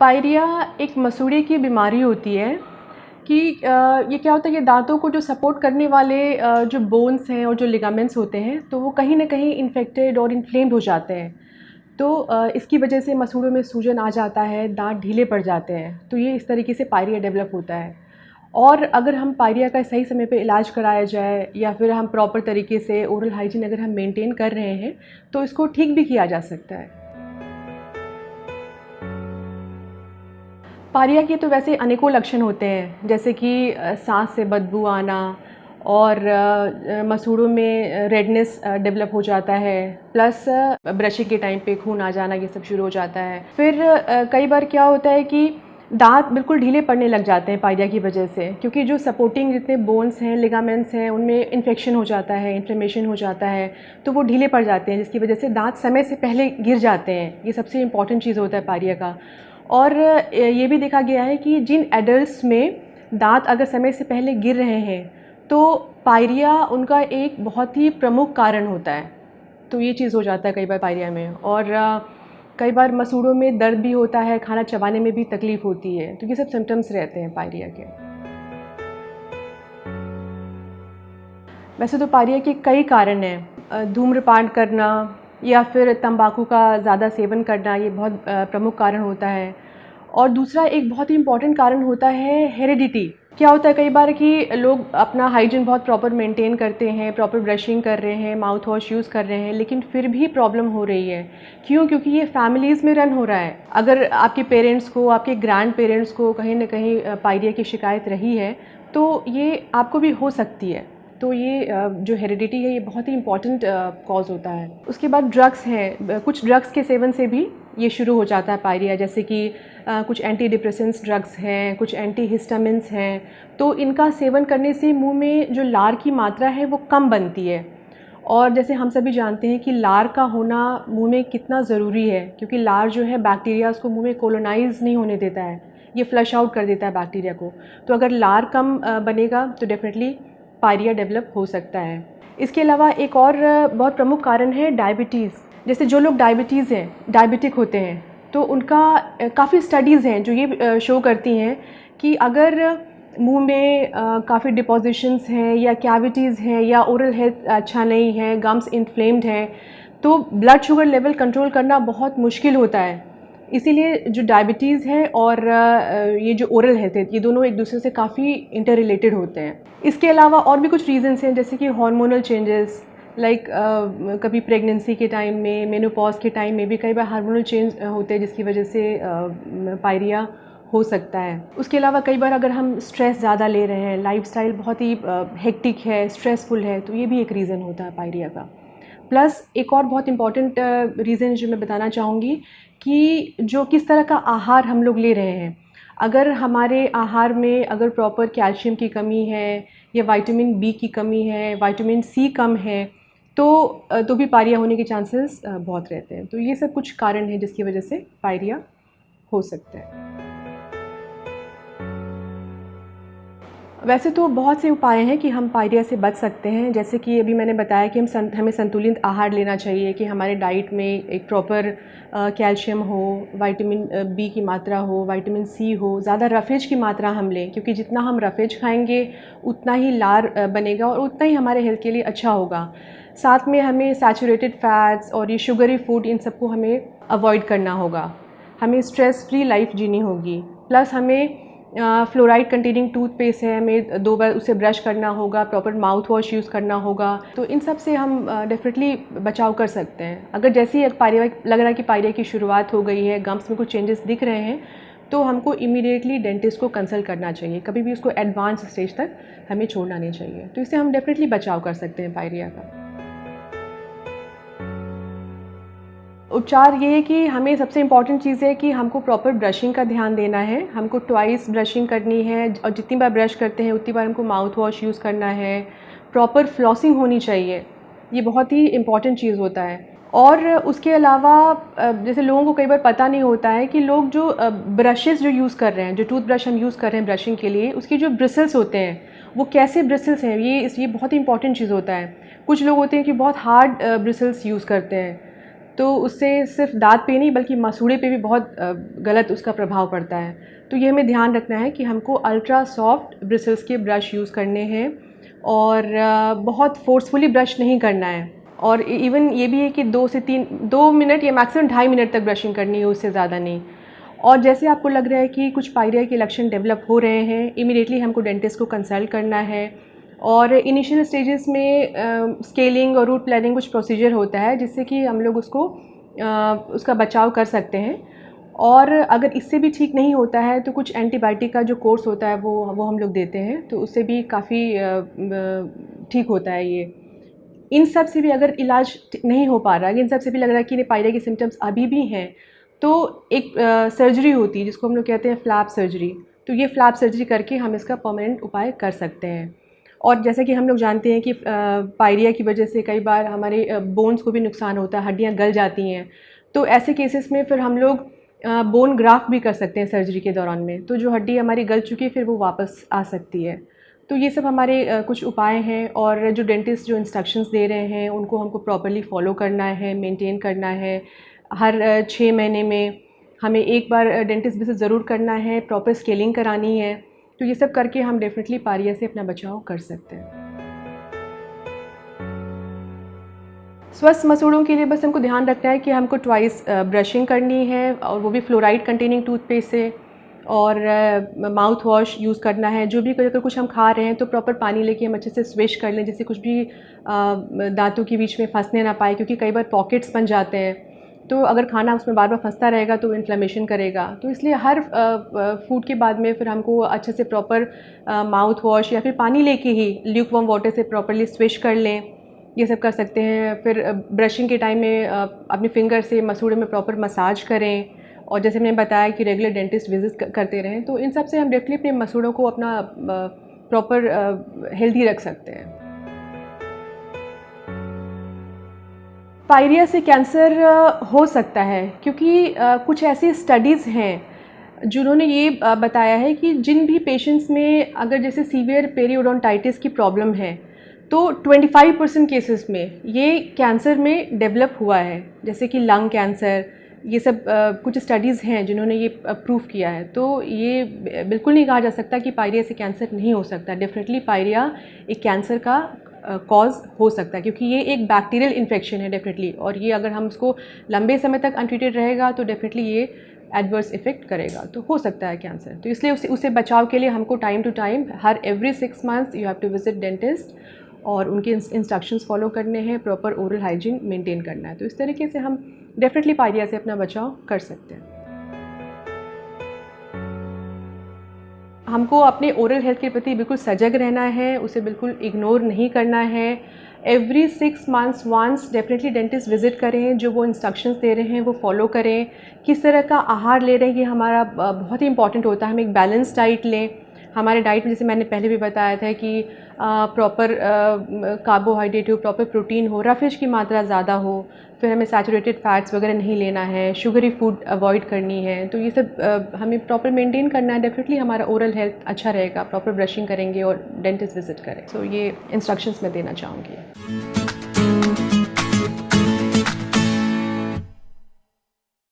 Pyorrhoea एक मसूड़े की बीमारी होती है कि ये क्या होता है कि दांतों को जो सपोर्ट करने वाले जो बोन्स हैं और जो लिगामेंट्स होते हैं तो वो कहीं ना कहीं इन्फेक्टेड और इन्फ्लेम्ड हो जाते हैं। तो इसकी वजह से मसूड़ों में सूजन आ जाता है, दांत ढीले पड़ जाते हैं, तो ये इस तरीके से पायरिया डेवलप होता है। और अगर हम पायरिया का सही समय पे इलाज कराया जाए या फिर हम प्रॉपर तरीके से ओरल हाइजीन अगर हम मेंटेन कर रहे हैं तो इसको ठीक भी किया जा सकता है। पायरिया के तो वैसे अनेकों लक्षण होते हैं, जैसे कि सांस से बदबू आना और मसूड़ों में रेडनेस डेवलप हो जाता है, प्लस ब्रशिंग के टाइम पे खून आ जाना, ये सब शुरू हो जाता है। फिर कई बार क्या होता है कि दांत बिल्कुल ढीले पड़ने लग जाते हैं पायरिया की वजह से, क्योंकि जो सपोर्टिंग जितने बोन्स हैं, लिगामेंट्स हैं, उनमें इन्फेक्शन हो जाता है, इन्फ्लेमेशन हो जाता है, तो वो ढीले पड़ जाते हैं, जिसकी वजह से दांत समय से पहले गिर जाते हैं। ये सबसे इम्पॉर्टेंट चीज़ होता है पायरिया का। और ये भी देखा गया है कि जिन एडल्ट्स में दांत अगर समय से पहले गिर रहे हैं तो पायरिया उनका एक बहुत ही प्रमुख कारण होता है। तो ये चीज़ हो जाता है कई बार पायरिया में। और कई बार मसूड़ों में दर्द भी होता है, खाना चबाने में भी तकलीफ़ होती है। तो ये सब सिम्टम्स रहते हैं पायरिया के। वैसे तो पायरिया के कई कारण हैं। धूम्रपान करना या फिर तंबाकू का ज़्यादा सेवन करना, ये बहुत प्रमुख कारण होता है। और दूसरा एक बहुत ही इम्पॉर्टेंट कारण होता है हेरिडिटी। क्या होता है कई बार कि लोग अपना हाइजीन बहुत प्रॉपर मेंटेन करते हैं, प्रॉपर ब्रशिंग कर रहे हैं, माउथ वॉश यूज़ कर रहे हैं, लेकिन फिर भी प्रॉब्लम हो रही है। क्यों? क्योंकि ये फैमिलीज़ में रन हो रहा है। अगर आपके पेरेंट्स को, आपके ग्रैंड पेरेंट्स को कहीं ना कहीं पायरिया की शिकायत रही है तो ये आपको भी हो सकती है। तो ये जो हेरिडिटी है ये बहुत ही इम्पॉर्टेंट कॉज होता है। उसके बाद ड्रग्स हैं, कुछ ड्रग्स के सेवन से भी ये शुरू हो जाता है पायरिया, जैसे कि कुछ एंटी डिप्रेसेंट्स ड्रग्स हैं, कुछ एंटी हिस्टामिन्स हैं। तो इनका सेवन करने से मुंह में जो लार की मात्रा है वो कम बनती है। और जैसे हम सभी जानते हैं कि लार का होना मुंह में कितना ज़रूरी है, क्योंकि लार जो है बैक्टीरिया उसको मुंह में कॉलोनाइज नहीं होने देता है, ये फ्लश आउट कर देता है बैक्टीरिया को। तो अगर लार कम बनेगा तो डेफिनेटली पायरिया डेवलप हो सकता है। इसके अलावा एक और बहुत प्रमुख कारण है डायबिटीज़। जैसे जो लोग डायबिटिक होते हैं तो उनका काफ़ी स्टडीज़ हैं जो ये शो करती हैं कि अगर मुंह में काफ़ी डिपॉजिशंस हैं या कैविटीज़ हैं या ओरल हेल्थ अच्छा नहीं है, गम्स इन्फ्लेम्ड हैं, तो ब्लड शुगर लेवल कंट्रोल करना बहुत मुश्किल होता है। इसीलिए जो डायबिटीज़ है और ये जो ओरल हेल्थ है, ये दोनों एक दूसरे से काफ़ी इंटर रिलेटेड होते हैं। इसके अलावा और भी कुछ रीज़न्स हैं, जैसे कि हार्मोनल चेंजेस, लाइक कभी प्रेगनेंसी के टाइम में, मेनोपॉज के टाइम में भी कई बार हार्मोनल चेंज होते हैं, जिसकी वजह से पायरिया हो सकता है। उसके अलावा कई बार अगर हम स्ट्रेस ज़्यादा ले रहे हैं, लाइफस्टाइल बहुत ही हेक्टिक है, स्ट्रेसफुल है, तो ये भी एक रीज़न होता है पायरिया का। प्लस एक और बहुत इम्पॉर्टेंट रीज़न जो मैं बताना चाहूँगी कि जो किस तरह का आहार हम लोग ले रहे हैं। अगर हमारे आहार में अगर प्रॉपर कैल्शियम की कमी है या विटामिन बी की कमी है, विटामिन सी कम है, तो भी पायरिया होने के चांसेस बहुत रहते हैं। तो ये सब कुछ कारण हैं जिसकी वजह से पायरिया हो सकता है। वैसे तो बहुत से उपाय हैं कि हम पायरिया से बच सकते हैं, जैसे कि अभी मैंने बताया कि हमें संतुलित आहार लेना चाहिए, कि हमारे डाइट में एक प्रॉपर कैल्शियम हो, विटामिन बी की मात्रा हो, विटामिन सी हो, ज़्यादा रफेज की मात्रा हम लें, क्योंकि जितना हम रफेज खाएंगे उतना ही लार बनेगा और उतना ही हमारे हेल्थ के लिए अच्छा होगा। साथ में हमें सैचुरेटेड फैट्स और ये शुगरी फूड, इन सबको हमें अवॉइड करना होगा। हमें स्ट्रेस फ्री लाइफ जीनी होगी। प्लस हमें फ्लोराइड कंटेनिंग टूथपेस्ट है, हमें 2 बार उसे ब्रश करना होगा, प्रॉपर माउथ वॉश यूज़ करना होगा। तो इन सब से हम डेफिनेटली बचाव कर सकते हैं। अगर जैसे ही पायरिया लग रहा है कि पायरिया की शुरुआत हो गई है, गम्स में कुछ चेंजेस दिख रहे हैं, तो हमको इमीडिएटली डेंटिस्ट को कंसल्ट करना चाहिए। कभी भी उसको एडवांस स्टेज तक हमें छोड़ना नहीं चाहिए। तो इससे हम डेफिनेटली बचाव कर सकते हैं पायरिया का। उपचार ये है कि हमें सबसे इम्पॉर्टेंट चीज़ है कि हमको प्रॉपर ब्रशिंग का ध्यान देना है। हमको ट्वाइस ब्रशिंग करनी है और जितनी बार ब्रश करते हैं उतनी बार हमको माउथ वॉश यूज़ करना है। प्रॉपर फ्लॉसिंग होनी चाहिए, ये बहुत ही इम्पॉर्टेंट चीज़ होता है। और उसके अलावा जैसे लोगों को कई बार पता नहीं होता है कि लोग जो ब्रशेज़ जो यूज़ कर रहे हैं, जो टूथब्रश हम यूज़ कर रहे हैं ब्रशिंग के लिए, उसके जो ब्रिसल्स होते हैं वो कैसे ब्रिसल्स हैं, ये बहुत ही इंपॉर्टेंट चीज़ होता है। कुछ लोग होते हैं कि बहुत हार्ड ब्रिसल्स यूज़ करते हैं, तो उससे सिर्फ दाँत पे नहीं बल्कि मसूड़े पे भी बहुत गलत उसका प्रभाव पड़ता है। तो ये हमें ध्यान रखना है कि हमको अल्ट्रा सॉफ्ट ब्रिसल्स के ब्रश यूज़ करने हैं और बहुत फोर्सफुली ब्रश नहीं करना है। और इवन ये भी है कि 2 मिनट या मैक्सिमम 2.5 मिनट तक ब्रशिंग करनी है, उससे ज़्यादा नहीं। और जैसे आपको लग रहा है कि कुछ पायरिया के लक्षण डेवलप हो रहे हैं, इमीडिएटली हमको डेंटिस्ट को कंसल्ट करना है। और इनिशियल स्टेजेस में स्केलिंग और रूट प्लानिंग कुछ प्रोसीजर होता है जिससे कि हम लोग उसका बचाव कर सकते हैं। और अगर इससे भी ठीक नहीं होता है तो कुछ एंटीबायोटिक का जो कोर्स होता है वो हम लोग देते हैं, तो उससे भी काफ़ी ठीक होता है ये। इन सब से भी अगर इलाज नहीं हो पा रहा है, इन सब से भी लग रहा है कि पायरिया के सिम्टम्स अभी भी हैं, तो एक सर्जरी होती है जिसको हम लोग कहते हैं फ्लैप सर्जरी। तो ये फ्लैप सर्जरी करके हम इसका परमानेंट उपाय कर सकते हैं। और जैसे कि हम लोग जानते हैं कि पायरिया की वजह से कई बार हमारे बोन्स को भी नुकसान होता है, हड्डियाँ गल जाती हैं। तो ऐसे केसेस में फिर हम लोग बोन ग्राफ्ट भी कर सकते हैं सर्जरी के दौरान में। तो जो हड्डी हमारी गल चुकी है फिर वो वापस आ सकती है। तो ये सब हमारे कुछ उपाय हैं और जो डेंटिस्ट जो इंस्ट्रक्शंस दे रहे हैं उनको हमको प्रॉपर्ली फॉलो करना है, मेंटेन करना है। हर 6 महीने में हमें एक बार डेंटिस्ट विजिट ज़रूर करना है, प्रॉपर स्केलिंग करानी है। तो ये सब करके हम डेफिनेटली पायरिया से अपना बचाव कर सकते हैं। स्वस्थ मसूड़ों के लिए बस हमको ध्यान रखना है कि हमको ट्वाइस ब्रशिंग करनी है और वो भी फ्लोराइड कंटेनिंग टूथपेस्ट से, और माउथ वॉश यूज़ करना है। जो भी अगर कुछ हम खा रहे हैं तो प्रॉपर पानी लेके हम अच्छे से स्विश कर लें, जिससे कुछ भी दांतों के बीच में फंसने ना पाए, क्योंकि कई बार पॉकेट्स बन जाते हैं। तो अगर खाना उसमें बार बार फंसता रहेगा तो इन्फ्लेमेशन करेगा। तो इसलिए हर फूड के बाद में फिर हमको अच्छे से प्रॉपर माउथ वॉश या फिर पानी लेके ही ल्यूक वार्म वाटर से प्रॉपरली स्विश कर लें। ये सब कर सकते हैं। फिर ब्रशिंग के टाइम में अपने फिंगर से मसूड़े में प्रॉपर मसाज करें, और जैसे मैंने बताया कि रेगुलर डेंटिस्ट विजिट करते रहें। तो इन सब से हम डेफिनेटली अपने मसूड़ों को अपना प्रॉपर हेल्दी रख सकते हैं। पायरिया से कैंसर हो सकता है क्योंकि कुछ ऐसी स्टडीज़ हैं जिन्होंने ये बताया है कि जिन भी पेशेंट्स में अगर जैसे सीवियर पेरियोडोंटाइटिस की प्रॉब्लम है तो 25% केसेस में ये कैंसर में डेवलप हुआ है, जैसे कि लंग कैंसर। ये सब कुछ स्टडीज़ हैं जिन्होंने ये प्रूव किया है। तो ये बिल्कुल नहीं कहा जा सकता कि पायरिया से कैंसर नहीं हो सकता। डेफिनेटली पायरिया एक कैंसर का कॉज हो सकता है, क्योंकि ये एक बैक्टीरियल इन्फेक्शन है डेफिनेटली, और ये अगर हम उसको लंबे समय तक अनट्रीटेड रहेगा तो डेफिनेटली ये एडवर्स इफेक्ट करेगा, तो हो सकता है कैंसर। तो इसलिए उससे बचाव के लिए हमको टाइम टू टाइम हर every 6 months you have to visit dentist और उनके इंस्ट्रक्शंस फॉलो करने हैं, प्रॉपर ओरल हाइजीन मेंटेन करना है। तो इस तरीके से हम डेफिनेटली पायरिया से अपना बचाव कर सकते हैं। हमको अपने ओरल हेल्थ के प्रति बिल्कुल सजग रहना है, उसे बिल्कुल इग्नोर नहीं करना है। Every 6 months once definitely dentist visit करें, जो वो इंस्ट्रक्शंस दे रहे हैं वो फॉलो करें। किस तरह का आहार ले रहे हैं ये हमारा बहुत ही इंपॉर्टेंट होता है। हम एक बैलेंस डाइट लें। हमारे डाइट में जैसे मैंने पहले भी बताया था कि प्रॉपर कार्बोहाइड्रेट हो, प्रॉपर प्रोटीन हो, रफिश की मात्रा ज़्यादा हो, फिर हमें सैचुरेटेड फैट्स वगैरह नहीं लेना है, शुगरी फूड अवॉइड करनी है। तो ये सब हमें प्रॉपर मेंटेन करना है। डेफिनेटली हमारा ओरल हेल्थ अच्छा रहेगा, प्रॉपर ब्रशिंग करेंगे और डेंटिस्ट विजिट करें। सो ये इंस्ट्रक्शंस मैं देना चाहूँगी।